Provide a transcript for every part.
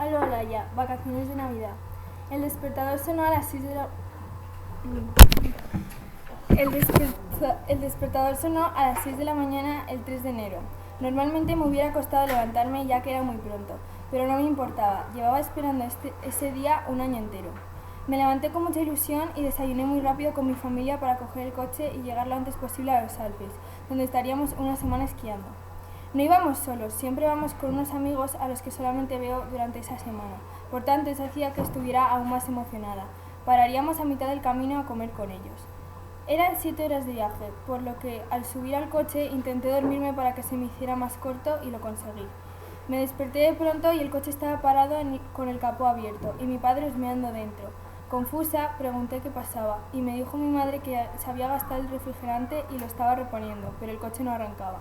Aló, Alaya, vacaciones de Navidad. El despertador sonó a las 6 de la... El despertador sonó a las 6 de la mañana el 3 de enero. Normalmente me hubiera costado levantarme ya que era muy pronto, pero no me importaba. Llevaba esperando ese día un año entero. Me levanté con mucha ilusión y desayuné muy rápido con mi familia para coger el coche y llegar lo antes posible a los Alpes, donde estaríamos una semana esquiando. No íbamos solos, siempre vamos con unos amigos a los que solamente veo durante esa semana. Por tanto, eso hacía que estuviera aún más emocionada. Pararíamos a mitad del camino a comer con ellos. Eran 7 horas de viaje, por lo que al subir al coche intenté dormirme para que se me hiciera más corto y lo conseguí. Me desperté de pronto y el coche estaba parado con el capó abierto y mi padre husmeando dentro. Confusa, pregunté qué pasaba y me dijo mi madre que se había gastado el refrigerante y lo estaba reponiendo, pero el coche no arrancaba.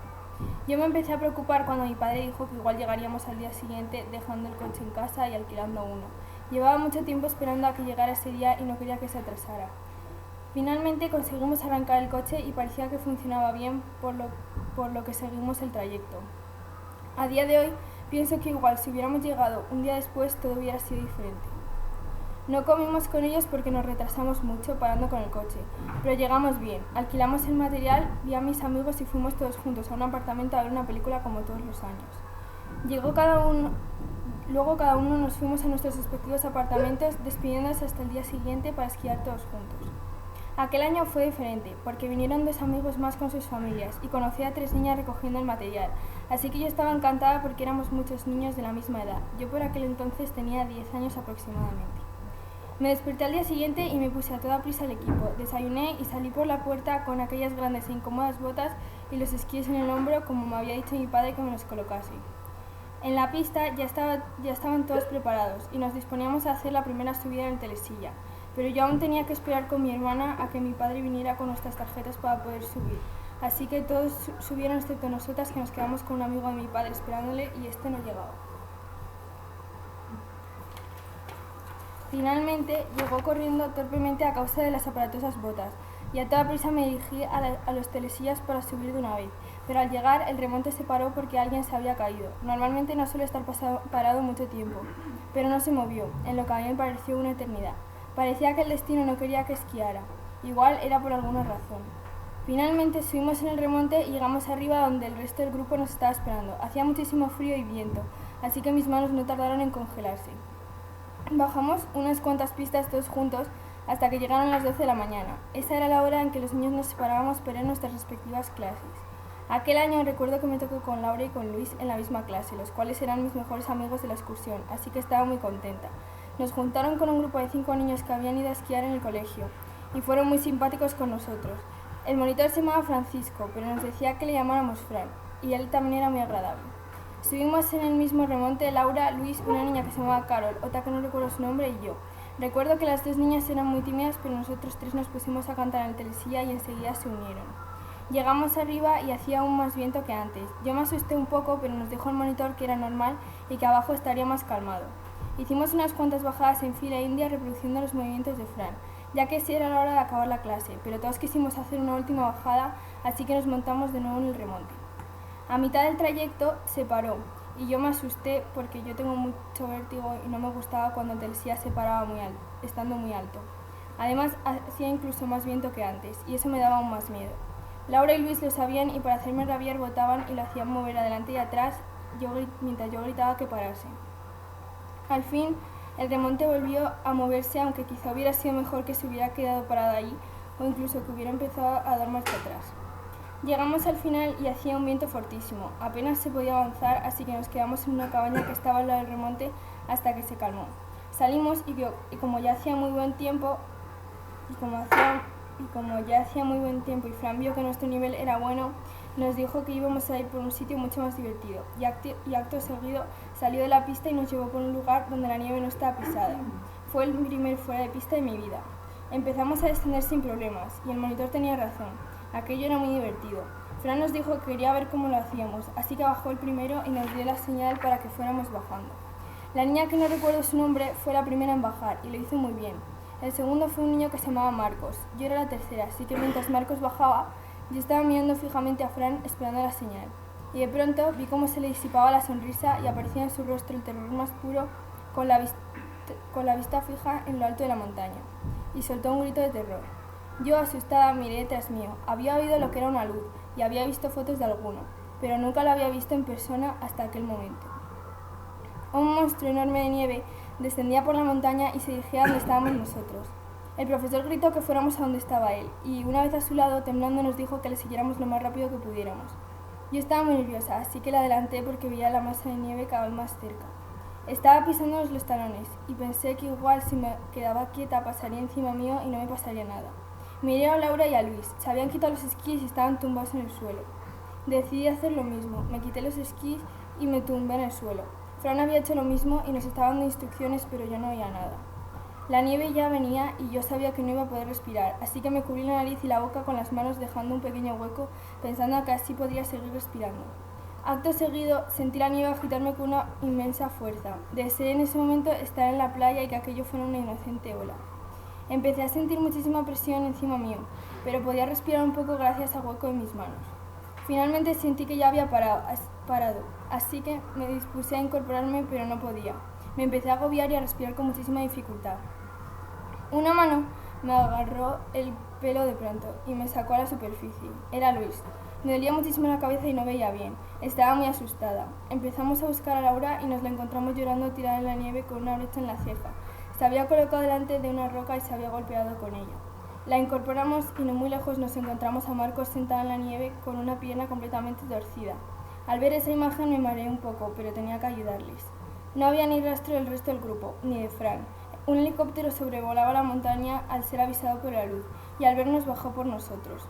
Yo me empecé a preocupar cuando mi padre dijo que igual llegaríamos al día siguiente dejando el coche en casa y alquilando uno. Llevaba mucho tiempo esperando a que llegara ese día y no quería que se atrasara. Finalmente conseguimos arrancar el coche y parecía que funcionaba bien, por lo que seguimos el trayecto. A día de hoy pienso que igual si hubiéramos llegado un día después todo hubiera sido diferente. No comimos con ellos porque nos retrasamos mucho parando con el coche, pero llegamos bien, alquilamos el material, vi a mis amigos y fuimos todos juntos a un apartamento a ver una película como todos los años. Luego cada uno nos fuimos a nuestros respectivos apartamentos despidiéndonos hasta el día siguiente para esquiar todos juntos. Aquel año fue diferente, porque vinieron 2 amigos más con sus familias y conocí a 3 niñas recogiendo el material, así que yo estaba encantada porque éramos muchos niños de la misma edad. Yo por aquel entonces tenía 10 años aproximadamente. Me desperté al día siguiente y me puse a toda prisa al equipo. Desayuné y salí por la puerta con aquellas grandes e incómodas botas y los esquíes en el hombro como me había dicho mi padre que me los colocase. En la pista ya estaban todos preparados y nos disponíamos a hacer la primera subida en el telesilla, pero yo aún tenía que esperar con mi hermana a que mi padre viniera con nuestras tarjetas para poder subir. Así que todos subieron excepto nosotras, que nos quedamos con un amigo de mi padre esperándole y este no llegaba. Finalmente llegó corriendo torpemente a causa de las aparatosas botas y a toda prisa me dirigí a los telesillas para subir de una vez, pero al llegar el remonte se paró porque alguien se había caído. Normalmente no suele estar parado mucho tiempo, pero no se movió, en lo que a mí me pareció una eternidad. Parecía que el destino no quería que esquiara, igual era por alguna razón. Finalmente subimos en el remonte y llegamos arriba donde el resto del grupo nos estaba esperando. Hacía muchísimo frío y viento, así que mis manos no tardaron en congelarse. Bajamos unas cuantas pistas todos juntos hasta que llegaron las 12 de la mañana. Esa era la hora en que los niños nos separábamos para ir a nuestras respectivas clases. Aquel año recuerdo que me tocó con Laura y con Luis en la misma clase, los cuales eran mis mejores amigos de la excursión, así que estaba muy contenta. Nos juntaron con un grupo de 5 niños que habían ido a esquiar en el colegio y fueron muy simpáticos con nosotros. El monitor se llamaba Francisco, pero nos decía que le llamáramos Fran, y él también era muy agradable. Subimos en el mismo remonte Laura, Luis, una niña que se llamaba Carol, otra que no recuerdo su nombre, y yo. Recuerdo que las 2 niñas eran muy tímidas, pero nosotros 3 nos pusimos a cantar en el telesilla y enseguida se unieron. Llegamos arriba y hacía aún más viento que antes. Yo me asusté un poco, pero nos dijo el monitor que era normal y que abajo estaría más calmado. Hicimos unas cuantas bajadas en fila india reproduciendo los movimientos de Fran, ya que sí era la hora de acabar la clase, pero todos quisimos hacer una última bajada, así que nos montamos de nuevo en el remonte. A mitad del trayecto se paró y yo me asusté porque yo tengo mucho vértigo y no me gustaba cuando el telesilla se paraba estando muy alto. Además hacía incluso más viento que antes y eso me daba aún más miedo. Laura y Luis lo sabían y para hacerme rabiar botaban y lo hacían mover adelante y atrás mientras yo gritaba que parase. Al fin el remonte volvió a moverse, aunque quizá hubiera sido mejor que se hubiera quedado parado allí o incluso que hubiera empezado a dar marcha atrás. Llegamos al final y hacía un viento fortísimo, apenas se podía avanzar, así que nos quedamos en una cabaña que estaba al lado del remonte hasta que se calmó. Salimos y como ya hacía muy buen tiempo y Fran vio que nuestro nivel era bueno, nos dijo que íbamos a ir por un sitio mucho más divertido y acto seguido salió de la pista y nos llevó por un lugar donde la nieve no estaba pisada. Fue el primer fuera de pista de mi vida. Empezamos a descender sin problemas y el monitor tenía razón. Aquello era muy divertido. Fran nos dijo que quería ver cómo lo hacíamos, así que bajó el primero y nos dio la señal para que fuéramos bajando. La niña, que no recuerdo su nombre, fue la primera en bajar y lo hizo muy bien. El segundo fue un niño que se llamaba Marcos. Yo era la tercera, así que mientras Marcos bajaba, yo estaba mirando fijamente a Fran esperando la señal. Y de pronto vi cómo se le disipaba la sonrisa y aparecía en su rostro el terror más puro, con la vista fija en lo alto de la montaña, y soltó un grito de terror. Yo, asustada, miré detrás mío. Había oído lo que era una luz y había visto fotos de alguno, pero nunca lo había visto en persona hasta aquel momento. Un monstruo enorme de nieve descendía por la montaña y se dirigía a donde estábamos nosotros. El profesor gritó que fuéramos a donde estaba él, y una vez a su lado, temblando, nos dijo que le siguiéramos lo más rápido que pudiéramos. Yo estaba muy nerviosa, así que la adelanté porque veía la masa de nieve cada vez más cerca. Estaba pisándonos los talones, y pensé que igual si me quedaba quieta pasaría encima mío y no me pasaría nada. Miré a Laura y a Luis. Se habían quitado los esquís y estaban tumbados en el suelo. Decidí hacer lo mismo. Me quité los esquís y me tumbé en el suelo. Fran había hecho lo mismo y nos estaba dando instrucciones, pero yo no oía nada. La nieve ya venía y yo sabía que no iba a poder respirar, así que me cubrí la nariz y la boca con las manos dejando un pequeño hueco, pensando que así podría seguir respirando. Acto seguido, sentí la nieve agitarme con una inmensa fuerza. Deseé en ese momento estar en la playa y que aquello fuera una inocente ola. Empecé a sentir muchísima presión encima mío, pero podía respirar un poco gracias al hueco de mis manos. Finalmente sentí que ya había parado, así que me dispuse a incorporarme, pero no podía. Me empecé a agobiar y a respirar con muchísima dificultad. Una mano me agarró el pelo de pronto y me sacó a la superficie. Era Luis. Me dolía muchísimo la cabeza y no veía bien. Estaba muy asustada. Empezamos a buscar a Laura y nos la encontramos llorando tirada en la nieve con una brecha en la ceja. Se había colocado delante de una roca y se había golpeado con ella. La incorporamos y no muy lejos nos encontramos a Marcos sentado en la nieve con una pierna completamente torcida. Al ver esa imagen me mareé un poco, pero tenía que ayudarles. No había ni rastro del resto del grupo, ni de Fran. Un helicóptero sobrevolaba la montaña al ser avisado por la luz y al vernos bajó por nosotros.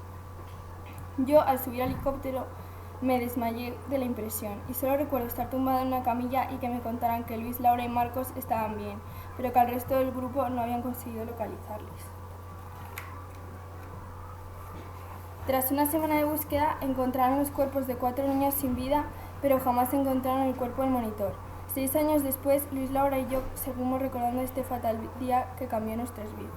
Yo, al subir al helicóptero, me desmayé de la impresión y solo recuerdo estar tumbada en una camilla y que me contaran que Luis, Laura y Marcos estaban bien, pero que al resto del grupo no habían conseguido localizarles. Tras una semana de búsqueda, encontraron los cuerpos de 4 niños sin vida, pero jamás encontraron el cuerpo del monitor. 6 años después, Luis, Laura y yo seguimos recordando este fatal día que cambió nuestras vidas.